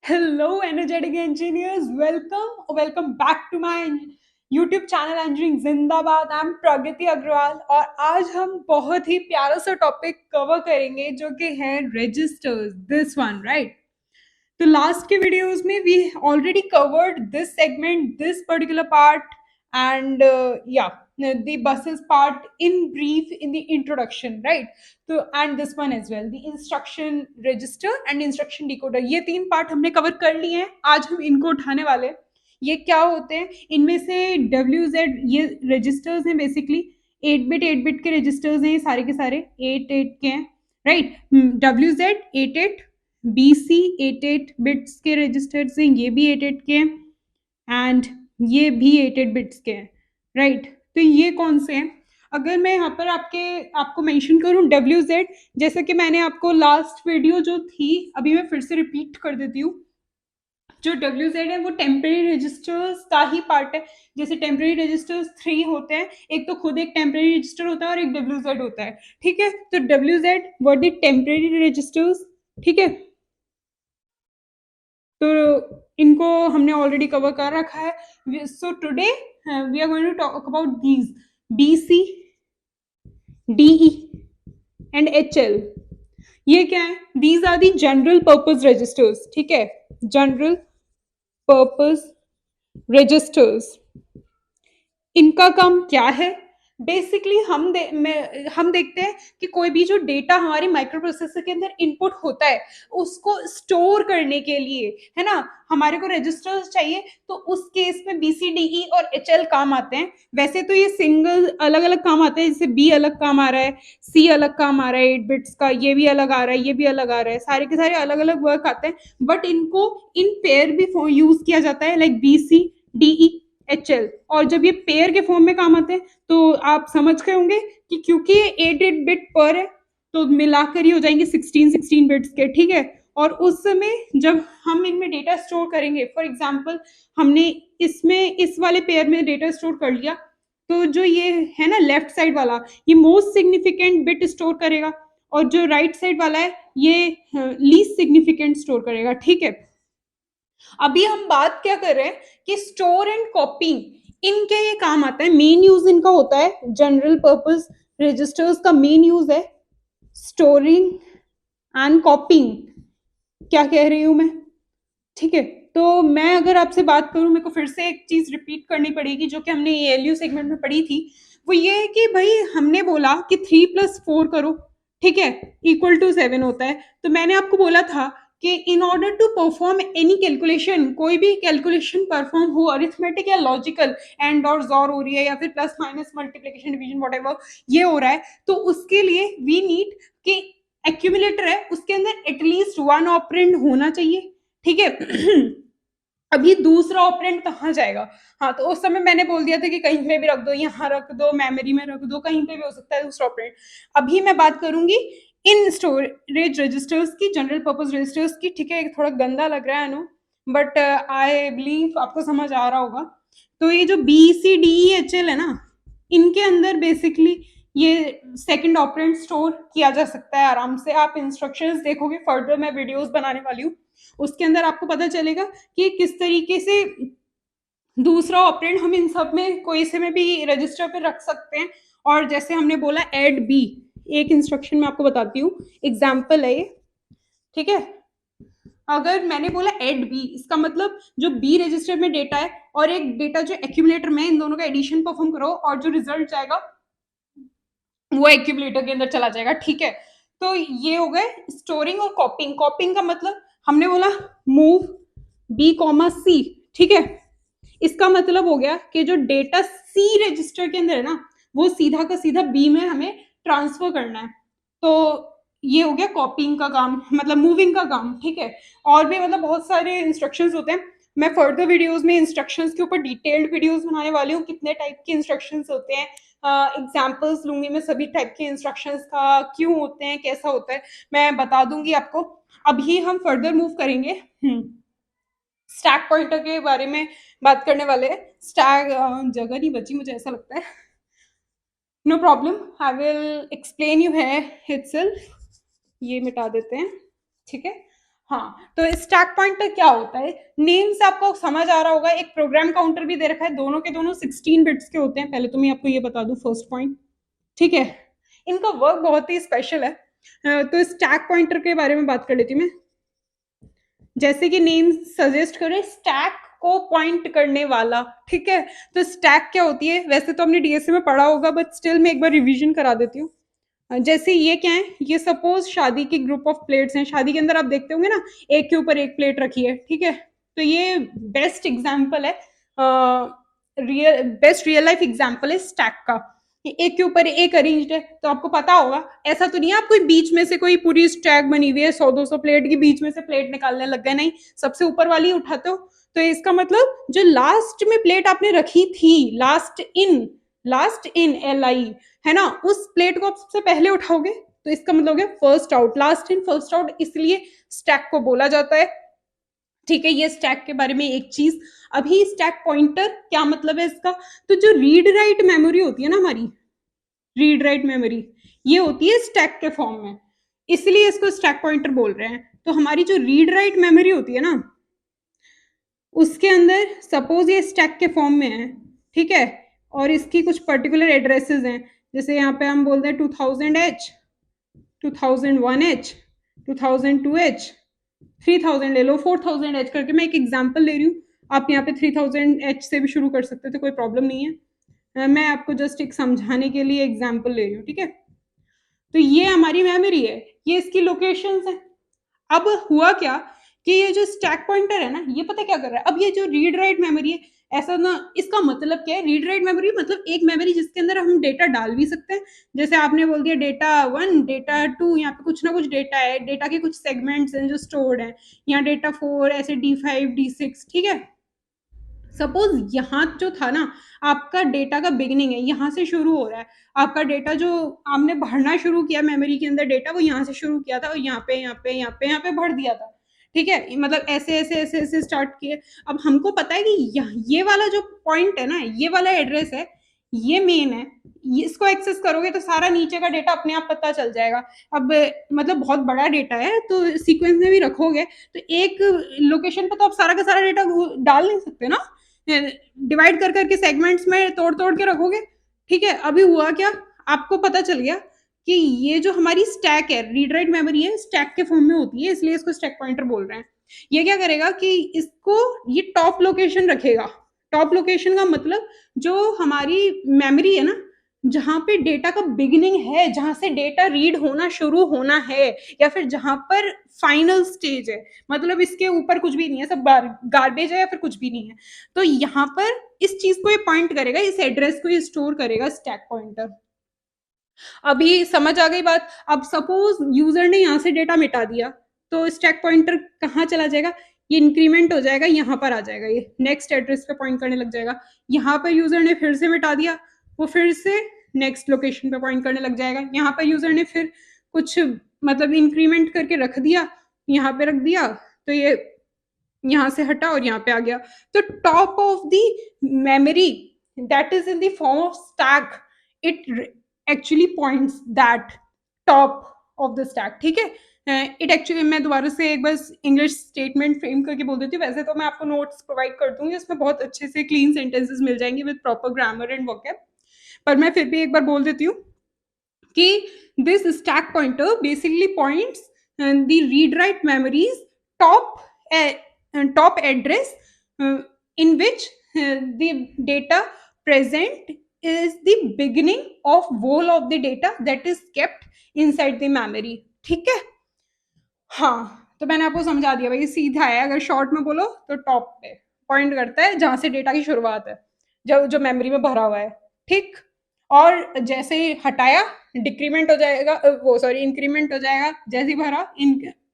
Hello, energetic engineers. Welcome back to my YouTube channel Engineering जिंदाबाद. I am प्रगति अग्रवाल और आज हम बहुत ही प्यारा सा टॉपिक कवर करेंगे जो कि है रजिस्टर्स. This one, right? तो लास्ट के वीडियोस में we already covered this segment, this particular part, and the buses part in brief in the introduction, right? So and this one as well, the instruction register and instruction decoder, ये तीन part हमने cover कर लिए हैं. आज हम इनको उठाने वाले हैं. ये क्या होते हैं? इनमें से WZ ये रजिस्टर्स हैं. बेसिकली 8 बिट के रजिस्टर्स हैं. ये सारे के सारे 8 के हैं, राइट? WZ 8 BC 8 बिट्स के रजिस्टर्स हैं. ये भी 8 के हैं एंड ये भी 8 बिट्स के हैं, राइट? तो ये कौन से हैं? अगर मैं यहाँ पर आपको मेंशन करूँ WZ, जैसे कि मैंने आपको लास्ट वीडियो जो थी, अभी मैं फिर से रिपीट कर देती हूँ. जो WZ है वो टेम्परेरी रजिस्टर्स का ही पार्ट है. जैसे टेम्परेरी रजिस्टर्स 3 होते हैं, एक तो खुद एक टेम्परेरी रजिस्टर होता है और एक WZ होता है, ठीक है? तो WZ were the temporary registers, ठीक है? तो इनको हमने ऑलरेडी कवर कर रखा है. So today we are going to talk about these BC, DE and HL. ये क्या है? These are the general purpose registers, ठीक है? General purpose registers. इनका काम क्या है? बेसिकली हम देखते हैं कि कोई भी जो डेटा हमारे माइक्रो प्रोसेसर के अंदर इनपुट होता है उसको स्टोर करने के लिए, है ना, हमारे को रजिस्टर्स चाहिए. तो उस केस में BCDE और HL काम आते हैं. वैसे तो ये सिंगल अलग अलग काम आते हैं, जैसे B अलग काम आ रहा है, C अलग काम आ रहा है 8 बिट्स का, ये भी अलग आ रहा है, ये भी अलग आ रहा है, सारे के सारे अलग अलग वर्क आते हैं. बट इनको इन पेयर भी यूज किया जाता है, लाइक BCDE HL. और जब ये पेयर के फॉर्म में काम आते हैं तो आप समझ गए होंगे कि क्योंकि ये 8 बिट पर है तो मिलाकर ही हो जाएंगे 16 बिट्स के, ठीक है? और उस समय जब हम इनमें डेटा स्टोर करेंगे, फॉर एग्जांपल हमने इसमें इस वाले पेयर में डेटा स्टोर कर लिया, तो जो ये है ना लेफ्ट साइड वाला, ये मोस्ट सिग्निफिकेंट बिट स्टोर करेगा और जो राइट साइड वाला है ये लीस्ट सिग्निफिकेंट स्टोर करेगा, ठीक है? अभी हम बात क्या कर रहे हैं कि स्टोर एंड कॉपिंग, इनके ये काम आता है. मेन यूज इनका होता है, जनरल पर्पस रजिस्टर्स का मेन यूज है स्टोरिंग एंड कॉपिंग. क्या कह रही हूं मैं? ठीक है. तो मैं अगर आपसे बात करूं, मेरे को फिर से एक चीज रिपीट करनी पड़ेगी जो कि हमने ALU सेगमेंट में पढ़ी थी. वो ये है कि भाई हमने बोला कि 3+4 करो, ठीक है, इक्वल टू 7 होता है. तो मैंने आपको बोला था कि in order to perform any calculation, कोई भी कैलकुलेशन परफॉर्म हो, अरिथमेटिक या लॉजिकल, एंड और जोर हो रही है या फिर plus minus multiplication division whatever ये हो रहा है, तो उसके लिए वी नीड कि एक्यूमुलेटर है उसके अंदर एटलीस्ट 1 ऑपरेंड होना चाहिए, ठीक है? अभी दूसरा ऑपरेंड कहाँ जाएगा? हाँ, तो उस समय मैंने बोल दिया था कि कहीं पे भी रख दो, यहाँ रख दो, मेमोरी में रख दो, कहीं पे भी हो सकता है दूसरा ऑपरेंड. अभी मैं बात करूंगी इन स्टोरेज रजिस्टर्स की, जनरल पर्पस रजिस्टर्स की, ठीक है? थोड़ा गंदा लग रहा है नो, बट आई बिलीव आपको समझ आ रहा होगा. तो ये जो BCDE HL है ना, इनके अंदर बेसिकली ये सेकंड ऑपरेंड स्टोर किया जा सकता है आराम से. आप इंस्ट्रक्शंस देखोगे, फर्दर मैं वीडियोस बनाने वाली हूँ, उसके अंदर आपको पता चलेगा कि किस तरीके से दूसरा ऑपरेंड हम इन सब में कोई से में भी रजिस्टर पे रख सकते हैं. और जैसे हमने बोला ऐड B, एक इंस्ट्रक्शन में आपको बताती हूँ, एग्जाम्पल है ये, ठीक है? अगर मैंने बोला ऐड B, इसका मतलब जो B रजिस्टर में डेटा है और एक डेटा जो एक्यूमुलेटर में, इन दोनों का एडिशन परफॉर्म करो और जो रिजल्ट जाएगा वो एक्यूमुलेटर के अंदर चला जाएगा, ठीक है? तो ये हो गए स्टोरिंग और कॉपिंग. कॉपिंग का मतलब हमने बोला मूव B, ठीक है? इसका मतलब हो गया कि जो डेटा C रजिस्टर के अंदर है ना, वो सीधा का सीधा B में हमें ट्रांसफर करना है. तो ये हो गया कॉपिंग का काम, मतलब मूविंग का काम, ठीक है? और भी मतलब बहुत सारे इंस्ट्रक्शंस होते हैं. मैं फर्दर वीडियोस में इंस्ट्रक्शंस के ऊपर डिटेल्ड वीडियोस बनाने वाली हूँ, कितने टाइप के इंस्ट्रक्शंस होते हैं, एग्जाम्पल्स लूंगी मैं सभी टाइप के इंस्ट्रक्शंस का, क्यों होते हैं, कैसा होता है, मैं बता दूंगी आपको. अभी हम फर्दर मूव करेंगे, स्टैक पॉइंटर के बारे में बात करने वाले हैं. स्टैक जगह नहीं बची मुझे ऐसा लगता है. No problem, I will explain you है इटसेल्फ. ये मिटा देते हैं, ठीक है? हाँ, तो स्टैक पॉइंटर क्या होता है, नेम से आपको समझ आ रहा होगा, एक प्रोग्राम काउंटर भी दे रखा है, दोनों के दोनों 16 बिट्स के होते हैं। पहले तो मैं आपको ये बता दूं फर्स्ट पॉइंट, ठीक है। इनका वर्क बहुत ही स्पेशल है। तो स्टैक पॉइंटर के बारे में बात कर लेती हूँ मैं। जैसे कि नेम सजेस्ट करे, स्टैक को पॉइंट करने वाला, ठीक है। तो स्टैक क्या होती है, वैसे तो हमने डीएसए में पढ़ा होगा, बट स्टिल मैं एक बार रिवीजन करा देती हूँ। जैसे ये क्या है, ये सपोज शादी की ग्रुप ऑफ प्लेट्स हैं, शादी के अंदर आप देखते होंगे ना, एक के ऊपर एक प्लेट रखी है, ठीक है। तो ये बेस्ट एग्जाम्पल है, बेस्ट रियल लाइफ एग्जाम्पल है स्टैक का। एक के ऊपर एक अरेंज्ड है, तो आपको पता होगा, ऐसा तो नहीं है आप कोई बीच में से कोई पूरी स्टैक बनी हुई है 100-200 प्लेट की, बीच में से प्लेट निकालने लग गए, नहीं, सबसे ऊपर वाली उठाते हो। तो इसका मतलब जो लास्ट में प्लेट आपने रखी थी, लास्ट इन LI, है ना, उस प्लेट को आप सबसे पहले उठाओगे, तो इसका मतलब हो गया first out, last in first out, इसलिए स्टैक को बोला जाता है, ठीक है। ये स्टैक के बारे में एक चीज। अभी स्टैक पॉइंटर क्या मतलब है इसका, तो जो रीड राइट मेमोरी होती है ना हमारी, रीड राइट मेमोरी, ये होती है स्टैक के फॉर्म में, इसलिए इसको स्टैक पॉइंटर बोल रहे हैं। तो हमारी जो रीड राइट मेमोरी होती है ना, उसके अंदर सपोज ये स्टैक के फॉर्म में है, ठीक है, और इसकी कुछ पर्टिकुलर एड्रेसेस हैं, जैसे यहाँ पे हम बोलते हैं 2000H, 2001H, 2002H, 3000 ले लो, 4000H करके मैं एक एग्जाम्पल ले रही हूँ। आप यहाँ पे 3000H से भी शुरू कर सकते थे, कोई प्रॉब्लम नहीं है, मैं आपको जस्ट एक समझाने के लिए एग्जाम्पल ले रही हूँ, ठीक है। तो ये हमारी मेमोरी है, ये इसकी लोकेशंस है। अब हुआ क्या कि ये जो स्टैक पॉइंटर है ना, ये पता क्या कर रहा है, अब ये जो रीड राइट मेमोरी है, ऐसा ना, इसका मतलब क्या है, रीड राइट मेमोरी मतलब एक मेमोरी जिसके अंदर हम डेटा डाल भी सकते हैं। जैसे आपने बोल दिया डेटा 1, डेटा 2, यहाँ पे कुछ ना कुछ डेटा है, डेटा के कुछ सेगमेंट्स हैं जो स्टोर्ड हैं, यहाँ डेटा 4, ऐसे D5 D6, ठीक है। सपोज यहाँ जो था ना, आपका डेटा का बिगिनिंग है, यहाँ से शुरू हो रहा है, आपका डेटा जो आपने भरना शुरू किया मेमोरी के अंदर डेटा, वो यहाँ से शुरू किया था और यहाँ पे यहाँ पे यहाँ पे यहाँ पे भर दिया था, ठीक है। मतलब ऐसे ऐसे ऐसे ऐसे स्टार्ट किए। अब हमको पता है कि ये वाला जो पॉइंट है ना, ये वाला एड्रेस है, ये मेन है, इसको एक्सेस करोगे तो सारा नीचे का डेटा अपने आप पता चल जाएगा। अब मतलब बहुत बड़ा डेटा है, तो सीक्वेंस में भी रखोगे तो एक लोकेशन पर तो आप सारा का सारा डेटा डाल नहीं सकते ना, डिवाइड कर करके सेगमेंट्स में तोड़ तोड़ के रखोगे, ठीक है। अभी हुआ क्या, आपको पता चल गया कि ये जो हमारी स्टैक है, रीड राइट मेमोरी है, स्टैक के फॉर्म में होती है, इसलिए इसको स्टैक पॉइंटर बोल रहे हैं। ये क्या करेगा कि इसको ये टॉप लोकेशन रखेगा। टॉप लोकेशन का मतलब जो हमारी मेमोरी है ना, जहां पे डेटा का बिगिनिंग है, जहां से डेटा रीड होना शुरू होना है, या फिर जहां पर फाइनल स्टेज है, मतलब इसके ऊपर कुछ भी नहीं है, सब गार्बेज है या फिर कुछ भी नहीं है, तो यहाँ पर इस चीज को ये पॉइंट करेगा, इस एड्रेस को ये स्टोर करेगा स्टैक पॉइंटर। अभी समझ आ गई बात। अब सपोज यूजर ने यहाँ से डेटा मिटा दिया, तो स्टैक पॉइंटर कहाँ चला जाएगा, ये इंक्रीमेंट हो जाएगा, यहाँ पर आ जाएगा, ये नेक्स्ट एड्रेस पे पॉइंट करने लग जाएगा। यहाँ पर यूजर ने फिर से मिटा दिया, वो फिर से नेक्स्ट लोकेशन पे पॉइंट करने लग जाएगा। यहाँ पर यूजर ने फिर कुछ मतलब इंक्रीमेंट करके रख दिया, यहाँ पे रख दिया, तो ये यहाँ से हटा और यहाँ पे आ गया। तो top of the memory that is in the form of stack, it actually points that top of the stack, ठीक है। इट एक्चुअली, मैं दोबारा से एक बार इंग्लिश स्टेटमेंट फ्रेम करके बोल देती हूँ, वैसे तो मैं आपको नोट्स प्रोवाइड कर दूंगी, उसमें बहुत अच्छे से क्लीन सेंटेंसेस मिल जाएंगे with proper grammar and vocab, पर मैं फिर भी एक बार बोल देती हूँ कि this stack pointer basically points the read write memories top address in which the data present is the beginning of whole of the data that is kept inside the memory, ठीक है। हाँ, तो मैंने आपको समझा दिया भाई, सीधा है, अगर शॉर्ट में बोलो तो टॉप पे पॉइंट करता है जहां से डेटा की शुरुआत है, जो जो मेमोरी में भरा हुआ है, ठीक। और जैसे ही हटाया डिक्रीमेंट हो जाएगा, वो सॉरी इंक्रीमेंट हो जाएगा, जैसे ही भरा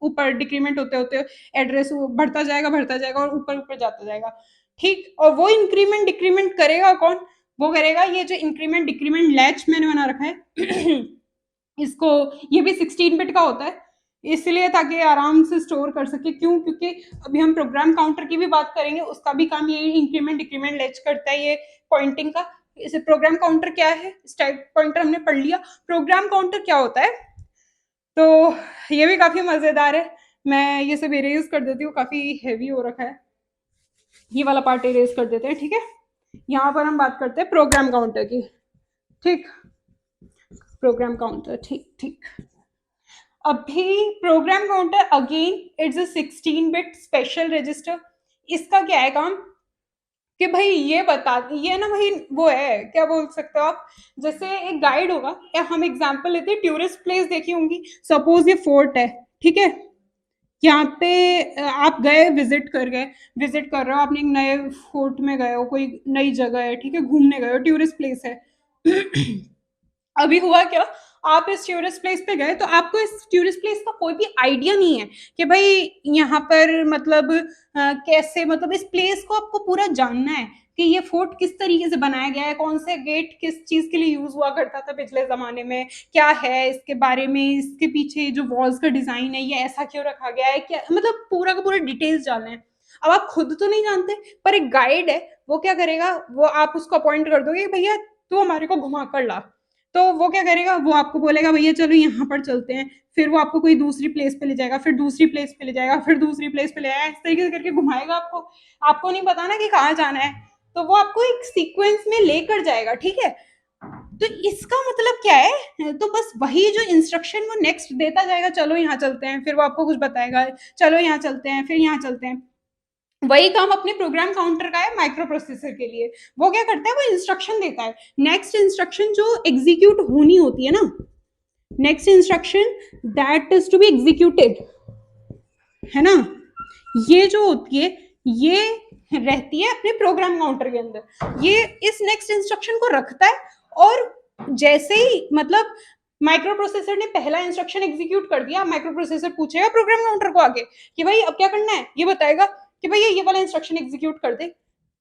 ऊपर डिक्रीमेंट होते होते एड्रेस बढ़ता जाएगा और ऊपर ऊपर जाता जाएगा, ठीक। और वो इंक्रीमेंट डिक्रीमेंट करेगा कौन, वो करेगा ये जो इंक्रीमेंट डिक्रीमेंट लैच मैंने बना रखा है इसको, ये भी 16 बिट का होता है, इसलिए ताकि आराम से स्टोर कर सके। क्यों, क्योंकि अभी हम प्रोग्राम काउंटर की भी बात करेंगे, उसका भी काम ये इंक्रीमेंट डिक्रीमेंट लैच करता है, ये पॉइंटिंग का। इसे प्रोग्राम काउंटर क्या है, स्टैक पॉइंटर हमने पढ़ लिया। प्रोग्राम काउंटर क्या होता है, तो ये भी काफी मजेदार है। मैं ये सब इरेज कर देती हूँ, काफ़ी हैवी हो रखा है, ये वाला पार्ट इरेज कर देते हैं, ठीक है। यहाँ पर हम बात करते हैं प्रोग्राम काउंटर की, ठीक, प्रोग्राम काउंटर, ठीक ठीक। अभी program counter again it's a 16 bit special register. इसका क्या है काम कि भाई ये बता, ये ना भाई वो है, क्या बोल सकते हो आप, जैसे एक गाइड होगा, या हम एग्जांपल लेते हैं, टूरिस्ट प्लेस देखी होंगी, सपोज ये फोर्ट है, ठीक है, यहाँ पे आप गए, विजिट कर रहे हो, आपने एक नए फोर्ट में गए हो, कोई नई जगह है, ठीक है, घूमने गए हो, टूरिस्ट प्लेस है। अभी हुआ क्या, आप इस टूरिस्ट प्लेस पे गए, तो आपको इस टूरिस्ट प्लेस का कोई भी आइडिया नहीं है कि भाई यहाँ पर मतलब कैसे, मतलब इस प्लेस को आपको पूरा जानना है कि ये फोर्ट किस तरीके से बनाया गया है, कौन से गेट किस चीज के लिए यूज हुआ करता था पिछले जमाने में, क्या है इसके बारे में, इसके पीछे जो वॉल्स का डिजाइन है ये ऐसा क्यों रखा गया है, क्या मतलब पूरा का पूरा डिटेल्स जानना है। अब आप खुद तो नहीं जानते, पर एक गाइड है, वो क्या करेगा, वो आप उसको अपॉइंट कर दोगे, भैया तू हमारे को घुमा कर ला, तो वो क्या करेगा, वो आपको बोलेगा भैया चलो यहाँ पर चलते हैं, फिर वो आपको कोई दूसरी प्लेस पे ले जाएगा, फिर दूसरी प्लेस पे ले जाएगा, फिर दूसरी प्लेस पे ले जाएगा, इस तरीके से करके घुमाएगा आपको। आपको नहीं पता ना कि कहाँ जाना है, तो वो आपको एक सीक्वेंस में लेकर जाएगा, ठीक है। तो इसका मतलब क्या है, तो बस वही जो इंस्ट्रक्शन वो नेक्स्ट देता जाएगा, चलो यहाँ चलते हैं, फिर वो आपको कुछ बताएगा, चलो यहाँ चलते हैं, फिर यहाँ चलते हैं। वही काम अपने प्रोग्राम काउंटर का है माइक्रो प्रोसेसर के लिए। वो क्या करता है, वो इंस्ट्रक्शन देता है, नेक्स्ट इंस्ट्रक्शन जो एग्जीक्यूट होनी होती है ना, next instruction that is to be executed, है ना, ये जो होती है ये रहती है अपने प्रोग्राम काउंटर के अंदर, ये इस नेक्स्ट इंस्ट्रक्शन को रखता है, और जैसे ही मतलब माइक्रो प्रोसेसर ने पहला इंस्ट्रक्शन एग्जीक्यूट कर दिया, माइक्रो प्रोसेसर पूछेगा प्रोग्राम काउंटर को आगे कि भाई अब क्या करना है, ये बताएगा कि भैया ये वाला इंस्ट्रक्शन एग्जीक्यूट कर दे,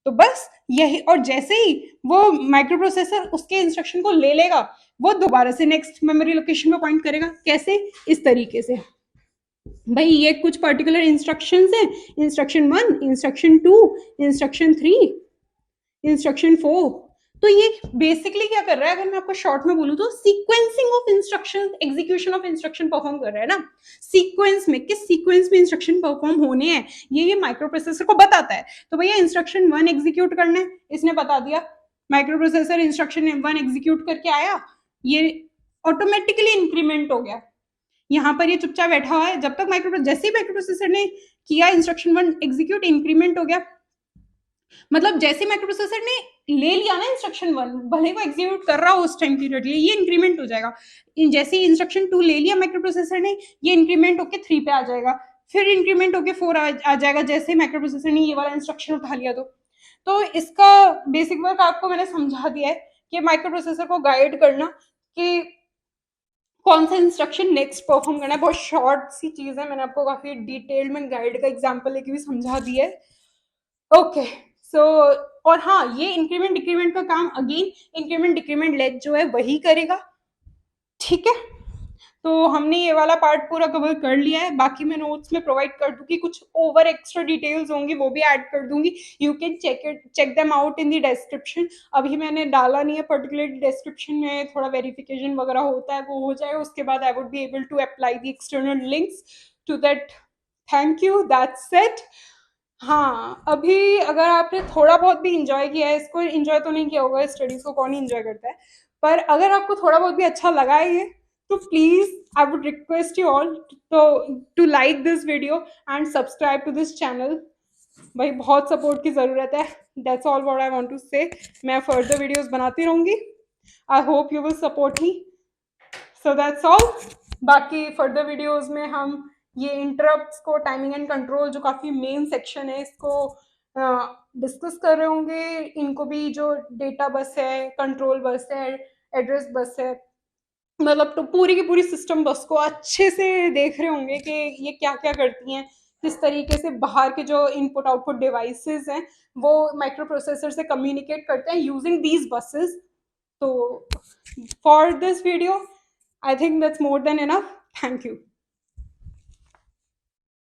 तो बस यही, और जैसे ही वो माइक्रो प्रोसेसर उसके इंस्ट्रक्शन को ले लेगा, वो दोबारा से नेक्स्ट मेमोरी लोकेशन में पॉइंट करेगा, कैसे, इस तरीके से। भाई ये कुछ पर्टिकुलर इंस्ट्रक्शंस हैं, इंस्ट्रक्शन 1, इंस्ट्रक्शन 2, इंस्ट्रक्शन 3, इंस्ट्रक्शन 4। तो ये बेसिकली क्या कर रहा है, अगर मैं आपको शॉर्ट में बोलूं तो sequencing of instruction, execution of instruction perform कर रहा है ना, सीक्वेंस में, किस सीक्वेंस में इंस्ट्रक्शन परफॉर्म होने हैं, ये माइक्रो प्रोसेसर को बताता है। तो भैया इंस्ट्रक्शन 1 एग्जीक्यूट करना है, इसने बता दिया, माइक्रो प्रोसेसर इंस्ट्रक्शन 1 एग्जीक्यूट करके आया, ये ऑटोमेटिकली इंक्रीमेंट हो गया, यहाँ पर ये चुपचाप बैठा हुआ है, जब तक जैसे ही माइक्रो प्रोसेसर ने किया इंस्ट्रक्शन 1 एग्जीक्यूट, इंक्रीमेंट हो गया, मतलब जैसे माइक्रो प्रोसेसर ने ले लिया ना इंस्ट्रक्शन 1, भले वो एग्जीक्यूट कर रहा हो उस टाइम पीरियड के लिए, ये इंक्रीमेंट हो जाएगा, जैसे ही इंस्ट्रक्शन 2 ले लिया माइक्रो प्रोसेसर ने, ये इंक्रीमेंट होकर 3 पे आ जाएगा, फिर इंक्रीमेंट होकर 4 आ जाएगा, जैसे माइक्रो प्रोसेसर ने ये वाला इंस्ट्रक्शन उठा लिया। तो इसका बेसिक वर्क आपको मैंने समझा दिया है कि माइक्रो प्रोसेसर को गाइड करना कि कौन सा इंस्ट्रक्शन नेक्स्ट परफॉर्म करना है, बहुत शॉर्ट सी चीज है, मैंने आपको काफी डिटेल में गाइड का एग्जांपल लेके भी समझा दिया है। ओके, सो और हाँ, ये इंक्रीमेंट डिक्रीमेंट का काम अगेन इंक्रीमेंट डिक्रीमेंट लेग जो है वही करेगा, ठीक है। तो हमने ये वाला पार्ट पूरा कवर कर लिया है, बाकी मैं नोट्स में प्रोवाइड कर दूंगी, कुछ ओवर एक्स्ट्रा डिटेल्स होंगी वो भी ऐड कर दूंगी, you can check them out in the description. अभी मैंने डाला नहीं है पर्टिकुलरली, डिस्क्रिप्शन में थोड़ा वेरिफिकेशन वगैरह होता है, वो हो जाएगा, उसके बाद I would be able to apply the external links to that. Thank you, that's it. हाँ, अभी अगर आपने थोड़ा बहुत भी इंजॉय किया है इसको, इंजॉय तो नहीं किया होगा, स्टडीज को कौन ही इंजॉय करता है, पर अगर आपको थोड़ा बहुत भी अच्छा लगा है ये, तो please I would request you all to like this video and subscribe to this channel. भाई बहुत सपोर्ट की ज़रूरत है, that's all what I want to say. मैं फर्दर वीडियोस बनाती रहूँगी, I hope you will support me, so that's all. बाकी further videos में हम ये इंटरप्ट्स को, टाइमिंग एंड कंट्रोल जो काफ़ी मेन सेक्शन है, इसको डिस्कस कर रहे होंगे, इनको भी जो डेटा बस है, कंट्रोल बस है, एड्रेस बस है, मतलब तो पूरी की पूरी सिस्टम बस को अच्छे से देख रहे होंगे कि ये क्या क्या करती हैं, किस तरीके से बाहर के जो इनपुट आउटपुट डिवाइसेस हैं वो माइक्रो प्रोसेसर से कम्युनिकेट करते हैं यूजिंग दीज बसेस। तो for this video I think that's more than enough, thank you.